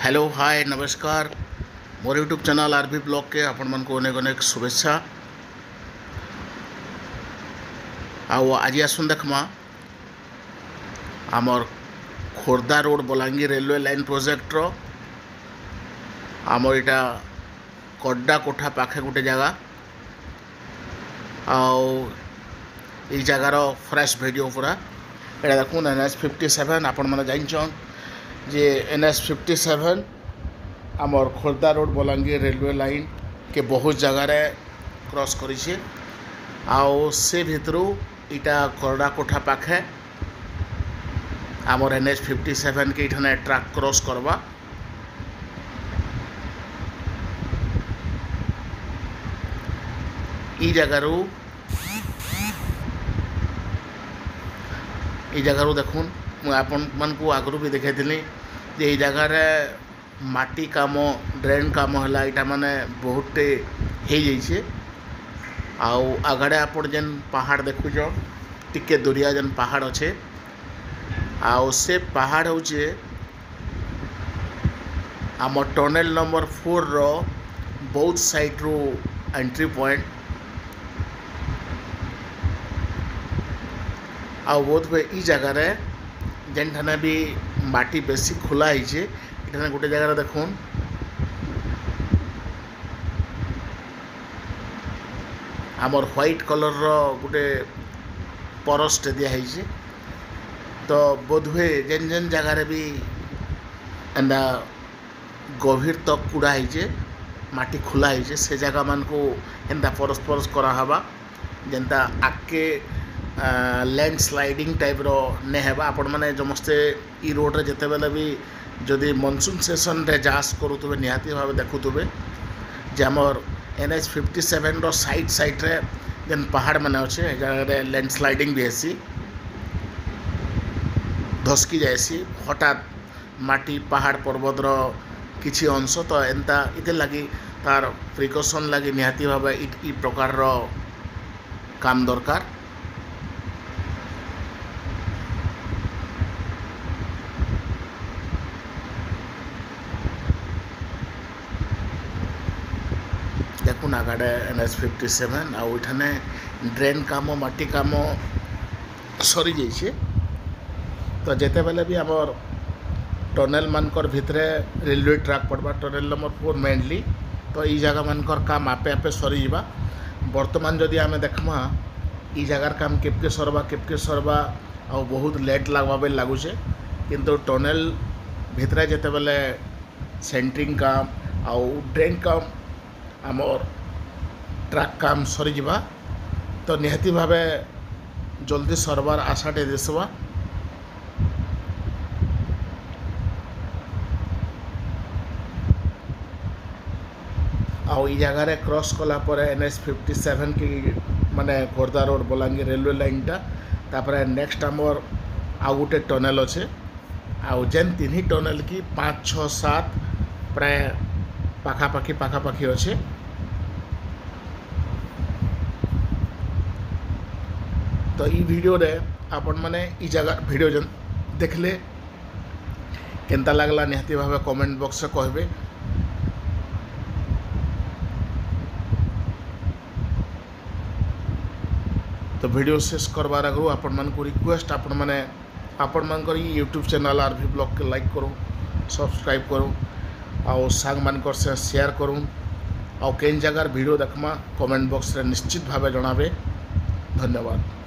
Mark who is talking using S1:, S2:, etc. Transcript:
S1: Hello hi नमस्कार मोर YouTube channel RB blog के आपण मन को अनेक अनेक शुभेच्छा। आज आसुन देखमा आमर Khordha road Balangir railway line project रो आमर इटा कड्डा कोठा पाखे गोटे जगह आई जगार फ्रेश वीडियो पूरा एटा देखुन NH57 आपण मैंने जान जे NH57 आमर Khordha road Balangir railway line के बहुत जगार क्रॉस करिछे आओ से भितरु इटा कड्डा कोठा पाखे आमर NH57 के इठाने ट्रक क्रॉस करवा ई जगार देखुन मुझे आपण मन को आगु भी देखी जे ये जगार माटी काम ड्रेन काम है इटा माने बहुत हो जाइए आगड़े आप जेन पहाड़ देखुच टिके दूरिया जेन पहाड़ अच्छे आउ से पहाड़ होचे आम टनेल नंबर 4 रो बौद्ध साइड रू एंट्री पॉइंट आउ बोध हुए ई जगार जेन ठाने भी माटी बेसी खुला है इठाने गोटे जगह देखुन आमर व्हाइट कलर रो गोटे परस्टे दिखाई तो बोध हुए जेन जेन जगार भी एंदा गभीर तक कूड़ा है माटी खुला है से जगह मान को एंता परस परस करावा जेनता आगे लैंड स्लाइडिंग टाइप रो ने हेबा आपण माने समस्ते ई रोड रे जते बेले भी जदि मनसून सेशन रे जास करूतबे निहाती भाव देखुतबे जे हमर NH57 रो साइड साइड रे जेन पहाड़ माने अच्छे जगह लैंड स्लाइडिंग भी हेसी धसकी जाएसी हठात माटी पहाड़ पर्वत रो किछि अंश तो एंता इते लगी तार प्रिकॉशन लगी निहाती भाव ई प्रकार रो काम दरकार। देखुन आगाड़े NH57 आउ इठाने ड्रेन काम माटी काम सरी जाइए तो जेते बेले भी आमर टनेल मानकर भितरे रेलवे ट्रैक पड़वा टनेल नंबर 4 मेनली तो ई जगह मानकर काम आपे आपे सरी जावा बर्तमान जदि आमे देखमा ई जगार काम केपके सरवा आ बहुत लेट लगवा बेल लगुचे किंतु टनेल भितरे जेते बेले सेंटरिंग काम आउ ड्रेन काम आमर ट्रक काम सरी जावा तो निहाती भावे जल्दी सरबार आशाटे दिसवा आउ ई जगार क्रॉस कला NH57 की माने खोर्धा रोड बलांगीर रेलवे लाइनटा तापर नेक्स्ट आमर आउ गोटे टनेल अच्छे आउ जेन 3 टनेल की 5 6 7 प्राय पाखापाखी अच्छे तो ई वीडियो रे आपण माने ई जगह वीडियो जन देखले केनता लागला निहाती भावे कमेंट बॉक्स से कहबे। तो वीडियो शेष करबार आगु आपण मान को रिक्वेस्ट आपण मान यूट्यूब चैनल आरबी ब्लॉग के लाइक करूँ सब्सक्राइब करूँ आउ सांग मानकर से शेयर करूँ आउ केन जगार वीडियो देखमा कमेंट बॉक्स रे निश्चित भावे जनाबे। धन्यवाद।